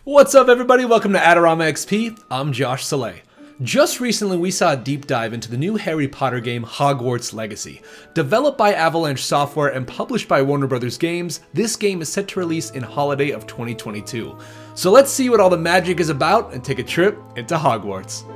What's up, everybody? Welcome to AdoramaXP. I'm Josh Saleh. Just recently, we saw a deep dive into the new Harry Potter game, Hogwarts Legacy. Developed by Avalanche Software and published by Warner Bros. Games, this game is set to release in holiday of 2022. So let's see what all the magic is about and take a trip into Hogwarts.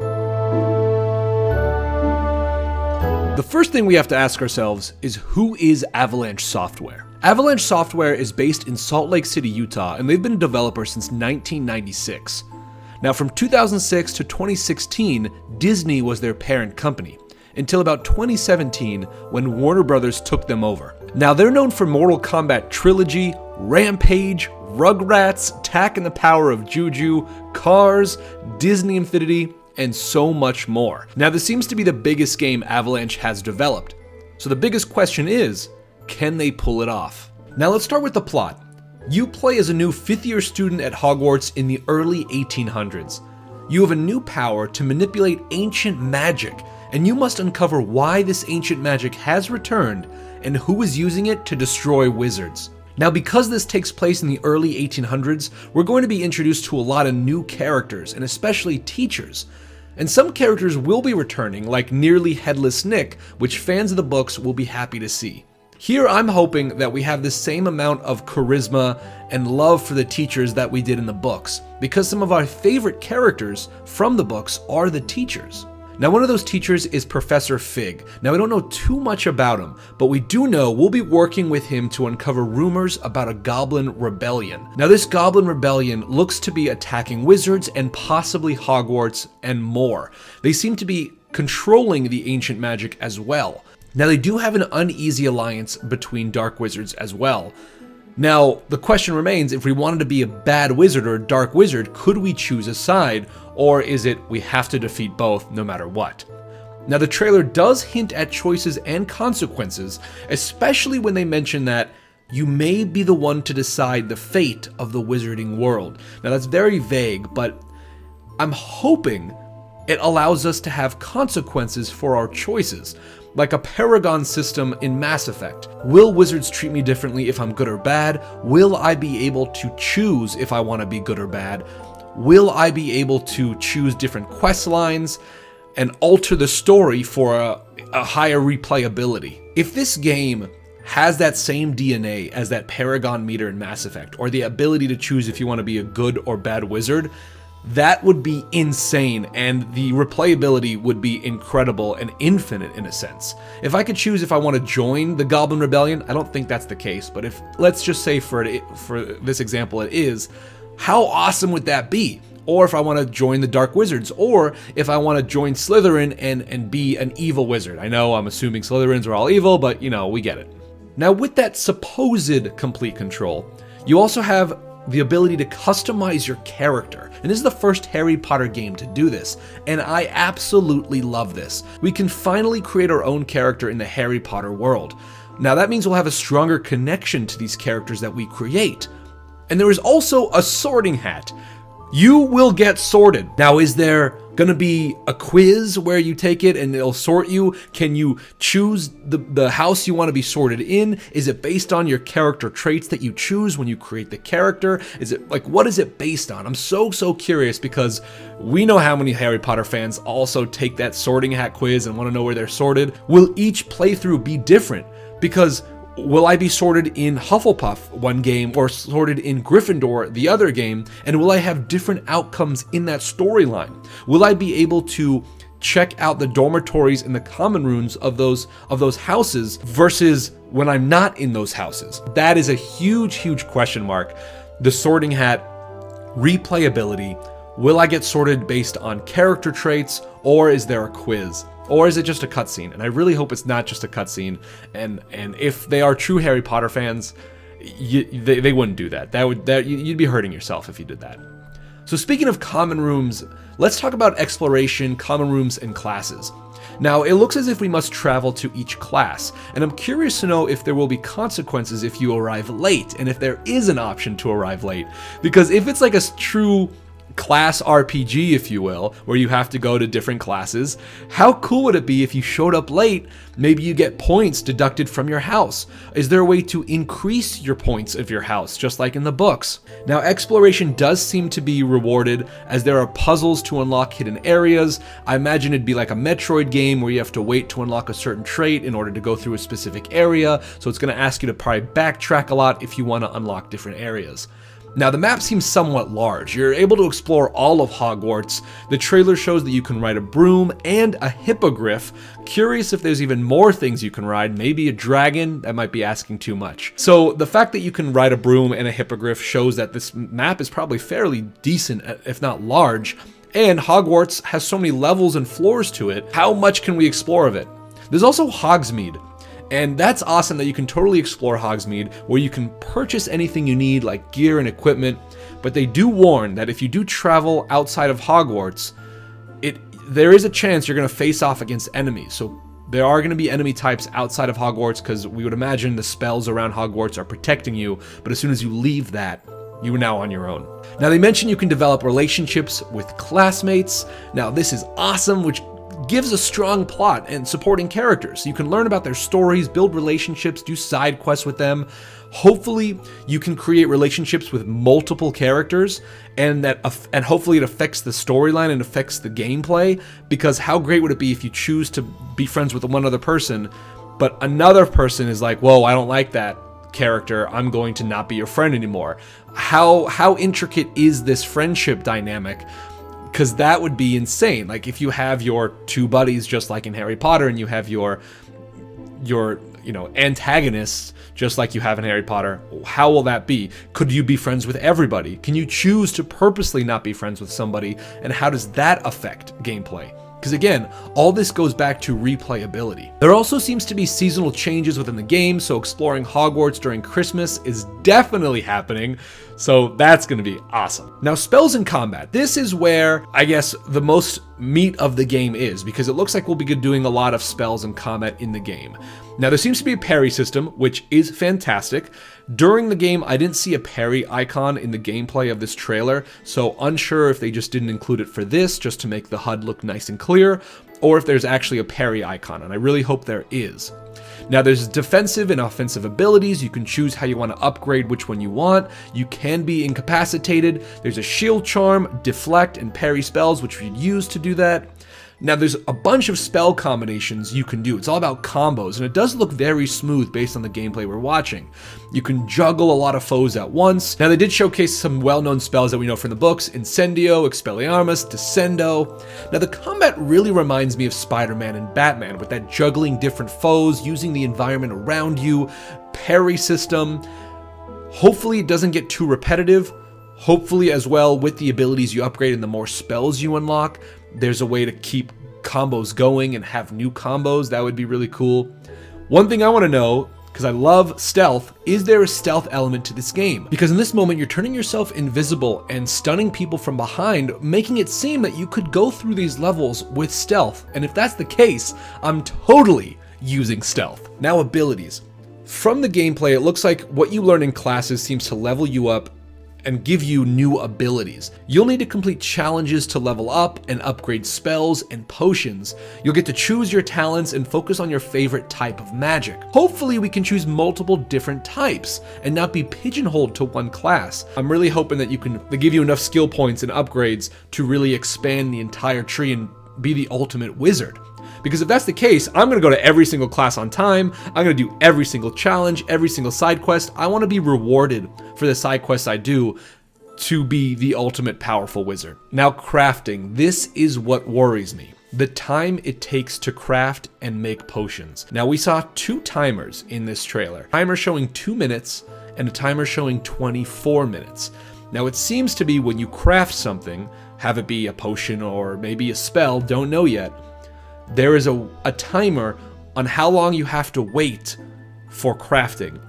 The first thing we have to ask ourselves is, who is Avalanche Software? Avalanche Software is based in Salt Lake City, Utah, and they've been a developer since 1996. Now, from 2006 to 2016, Disney was their parent company, until about 2017 when Warner Bros. Took them over. Now, they're known for Mortal Kombat Trilogy, Rampage, Rugrats, Tak and the Power of Juju, Cars, Disney Infinity, and so much more. Now, this seems to be the biggest game Avalanche has developed. So the biggest question is, can they pull it off? Now let's start with the plot. You play as a new 5th-year student at Hogwarts in the early 1800s. You have a new power to manipulate ancient magic, and you must uncover why this ancient magic has returned and who is using it to destroy wizards. Now, because this takes place in the early 1800s, we're going to be introduced to a lot of new characters, and especially teachers. And some characters will be returning, like Nearly Headless Nick, which fans of the books will be happy to see. Here, I'm hoping that we have the same amount of charisma and love for the teachers that we did in the books, because some of our favorite characters from the books are the teachers. Now, one of those teachers is Professor Fig. Now, we don't know too much about him, but we do know we'll be working with him to uncover rumors about a goblin rebellion. Now, this goblin rebellion looks to be attacking wizards and possibly Hogwarts and more. They seem to be controlling the ancient magic as well. Now, they do have an uneasy alliance between dark wizards as well. Now, the question remains, if we wanted to be a bad wizard or a dark wizard, could we choose a side? Or is it we have to defeat both no matter what? Now, the trailer does hint at choices and consequences, especially when they mention that you may be the one to decide the fate of the wizarding world. Now, that's very vague, but I'm hoping it allows us to have consequences for our choices, like a Paragon system in Mass Effect. Will wizards treat me differently if I'm good or bad? Will I be able to choose if I want to be good or bad? Will I be able to choose different quest lines and alter the story for a higher replayability? If this game has that same DNA as that Paragon meter in Mass Effect, or the ability to choose if you want to be a good or bad wizard, that would be insane, and the replayability would be incredible and infinite in a sense. If I could choose if I want to join the Goblin Rebellion, I don't think that's the case, but if, let's just say for this example it is, how awesome would that be? Or if I want to join the Dark Wizards, or if I want to join Slytherin and be an evil wizard. I know I'm assuming Slytherins are all evil, but you know, we get it. Now, with that supposed complete control, you also have the ability to customize your character. And this is the first Harry Potter game to do this, and I absolutely love this. We can finally create our own character in the Harry Potter world. Now, that means we'll have a stronger connection to these characters that we create. And there is also a sorting hat. You will get sorted. Now, is there gonna be a quiz where you take it and it'll sort you? Can you choose the house you want to be sorted in? Is it based on your character traits that you choose when you create the character? Is it like, what is it based on? I'm so curious, because we know how many Harry Potter fans also take that sorting hat quiz and want to know where they're sorted. Will each playthrough be different? Because will I be sorted in Hufflepuff one game or sorted in Gryffindor the other game? And will I have different outcomes in that storyline? Will I be able to check out the dormitories and the common rooms of those houses versus when I'm not in those houses? That is a huge question mark. The sorting hat, replayability. Will I get sorted based on character traits, or is there a quiz? Or is it just a cutscene? And I really hope it's not just a cutscene. And if they are true Harry Potter fans, they wouldn't do that. You'd be hurting yourself if you did that. So speaking of common rooms, let's talk about exploration, common rooms, and classes. Now, it looks as if we must travel to each class, and I'm curious to know if there will be consequences if you arrive late, and if there is an option to arrive late. Because if it's like a true class RPG, if you will, where you have to go to different classes. How cool would it be if you showed up late? Maybe you get points deducted from your house. Is there a way to increase your points of your house, just like in the books? Now, exploration does seem to be rewarded, as there are puzzles to unlock hidden areas. I imagine it'd be like a Metroid game where you have to wait to unlock a certain trait in order to go through a specific area, so it's going to ask you to probably backtrack a lot if you want to unlock different areas. Now, the map seems somewhat large. You're able to explore all of Hogwarts. The trailer shows that you can ride a broom and a hippogriff. Curious if there's even more things you can ride, maybe a dragon. That might be asking too much. So the fact that you can ride a broom and a hippogriff shows that this map is probably fairly decent, if not large. And Hogwarts has so many levels and floors to it. How much can we explore of it? There's also Hogsmeade. And that's awesome that you can totally explore Hogsmeade, where you can purchase anything you need like gear and equipment, but they do warn that if you do travel outside of Hogwarts, there is a chance you're going to face off against enemies. So there are going to be enemy types outside of Hogwarts, because we would imagine the spells around Hogwarts are protecting you, but as soon as you leave that, you are now on your own. Now, they mention you can develop relationships with classmates. Now, this is awesome, which gives a strong plot and supporting characters. You can learn about their stories, build relationships, do side quests with them. Hopefully, you can create relationships with multiple characters, and hopefully it affects the storyline and affects the gameplay, because how great would it be if you choose to be friends with one other person, but another person is like, whoa, I don't like that character, I'm going to not be your friend anymore. How intricate is this friendship dynamic? Because that would be insane. Like if you have your two buddies, just like in Harry Potter, and you have your antagonists, just like you have in Harry Potter, how will that be? Could you be friends with everybody? Can you choose to purposely not be friends with somebody? And how does that affect gameplay? Because again, all this goes back to replayability. There also seems to be seasonal changes within the game, so exploring Hogwarts during Christmas is definitely happening, so that's going to be awesome. Now, spells and combat. This is where, I guess, the most meat of the game is, because it looks like we'll be doing a lot of spells and combat in the game. Now, there seems to be a parry system, which is fantastic. During the game, I didn't see a parry icon in the gameplay of this trailer, so unsure if they just didn't include it for this, just to make the HUD look nice and clear, or if there's actually a parry icon, and I really hope there is. Now, there's defensive and offensive abilities. You can choose how you want to upgrade which one you want. You can be incapacitated. There's a shield charm, deflect, and parry spells, which you'd use to do that. Now, there's a bunch of spell combinations you can do. It's all about combos, and it does look very smooth based on the gameplay we're watching. You can juggle a lot of foes at once. Now, they did showcase some well-known spells that we know from the books: Incendio, Expelliarmus, Descendo. Now, the combat really reminds me of Spider-Man and Batman, with that juggling different foes, using the environment around you, parry system. Hopefully, it doesn't get too repetitive. Hopefully, as well, with the abilities you upgrade and the more spells you unlock, there's a way to keep combos going and have new combos. That would be really cool. One thing I want to know, because I love stealth, is there a stealth element to this game? Because in this moment, you're turning yourself invisible and stunning people from behind, making it seem that you could go through these levels with stealth. And if that's the case, I'm totally using stealth. Now, abilities. From the gameplay, it looks like what you learn in classes seems to level you up and give you new abilities. You'll need to complete challenges to level up and upgrade spells and potions. You'll get to choose your talents and focus on your favorite type of magic. Hopefully, we can choose multiple different types and not be pigeonholed to one class. I'm really hoping that they give you enough skill points and upgrades to really expand the entire tree and be the ultimate wizard. Because if that's the case, I'm going to go to every single class on time. I'm going to do every single challenge, every single side quest. I want to be rewarded for the side quests I do to be the ultimate powerful wizard. Now, crafting. This is what worries me. The time it takes to craft and make potions. Now, we saw two timers in this trailer. A timer showing 2 minutes and a timer showing 24 minutes. Now, it seems to be when you craft something, have it be a potion or maybe a spell, don't know yet, there is a timer on how long you have to wait for crafting.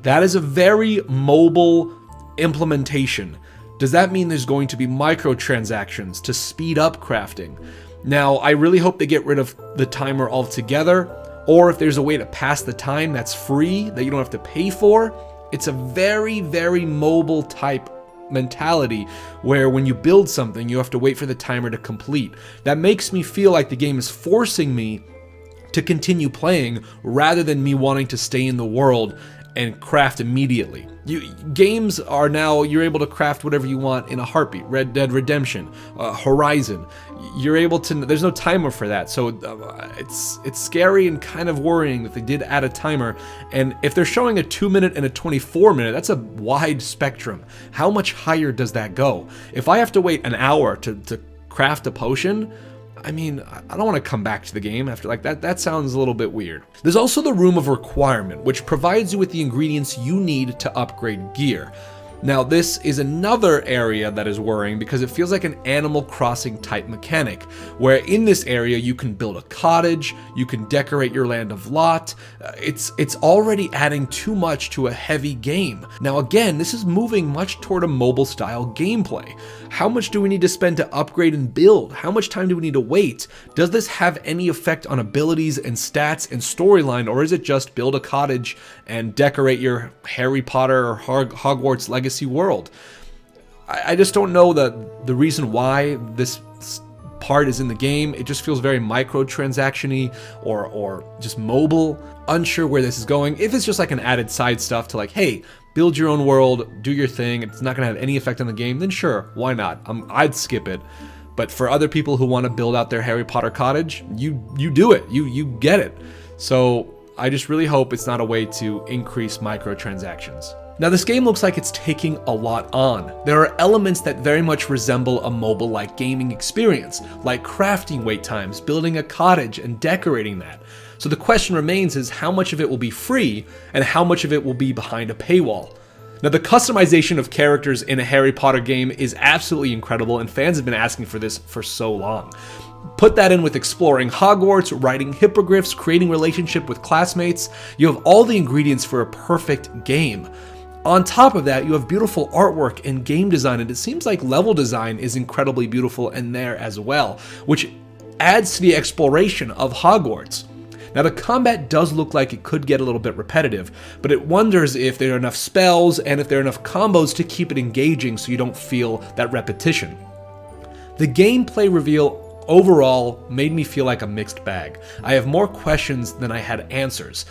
That is a very mobile implementation. Does that mean there's going to be microtransactions to speed up crafting? Now, I really hope they get rid of the timer altogether, or if there's a way to pass the time that's free, that you don't have to pay for. It's a very, very mobile type mentality where when you build something, you have to wait for the timer to complete. That makes me feel like the game is forcing me to continue playing rather than me wanting to stay in the world and craft immediately. Games are now, you're able to craft whatever you want in a heartbeat. Red Dead Redemption, Horizon, you're able to, there's no timer for that. So it's scary and kind of worrying that they did add a timer. And if they're showing a 2-minute and a 24-minute, that's a wide spectrum. How much higher does that go? If I have to wait an hour to craft a potion, I mean, I don't want to come back to the game after like that. That sounds a little bit weird. There's also the Room of Requirement, which provides you with the ingredients you need to upgrade gear. Now, this is another area that is worrying because it feels like an Animal Crossing type mechanic, where in this area you can build a cottage, you can decorate your land of lot. It's already adding too much to a heavy game. Now again, this is moving much toward a mobile style gameplay. How much do we need to spend to upgrade and build? How much time do we need to wait? Does this have any effect on abilities and stats and storyline, or is it just build a cottage and decorate your Harry Potter or Hogwarts Legacy world? I just don't know the reason why this part is in the game. It just feels very microtransaction-y or just mobile. Unsure where this is going. If it's just like an added side stuff to like, hey, build your own world, do your thing, it's not gonna have any effect on the game, then sure, why not? I'd skip it. But for other people who want to build out their Harry Potter cottage, you do it. You get it. So I just really hope it's not a way to increase microtransactions. Now this game looks like it's taking a lot on. There are elements that very much resemble a mobile-like gaming experience, like crafting wait times, building a cottage, and decorating that. So the question remains is how much of it will be free, and how much of it will be behind a paywall. Now the customization of characters in a Harry Potter game is absolutely incredible, and fans have been asking for this for so long. Put that in with exploring Hogwarts, writing hippogriffs, creating relationship with classmates. You have all the ingredients for a perfect game. On top of that, you have beautiful artwork and game design, and it seems like level design is incredibly beautiful in there as well, which adds to the exploration of Hogwarts. Now the combat does look like it could get a little bit repetitive, but it wonders if there are enough spells and if there are enough combos to keep it engaging so you don't feel that repetition. The gameplay reveal overall made me feel like a mixed bag. I have more questions than I had answers.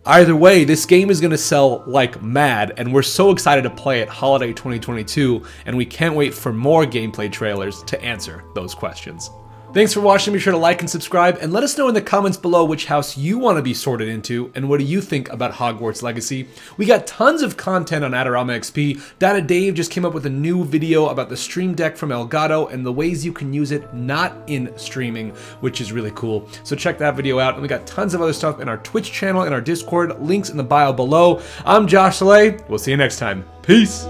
Either way, this game is going to sell like mad, and we're so excited to play it holiday 2022, and we can't wait for more gameplay trailers to answer those questions. Thanks for watching. Be sure to like and subscribe, and let us know in the comments below which house you want to be sorted into, and what do you think about Hogwarts Legacy. We got tons of content on AdoramaXP. Data Dave just came up with a new video about the Stream Deck from Elgato and the ways you can use it not in streaming, which is really cool. So check that video out, and we got tons of other stuff in our Twitch channel and our Discord, links in the bio below. I'm Josh Saleh. We'll see you next time. Peace.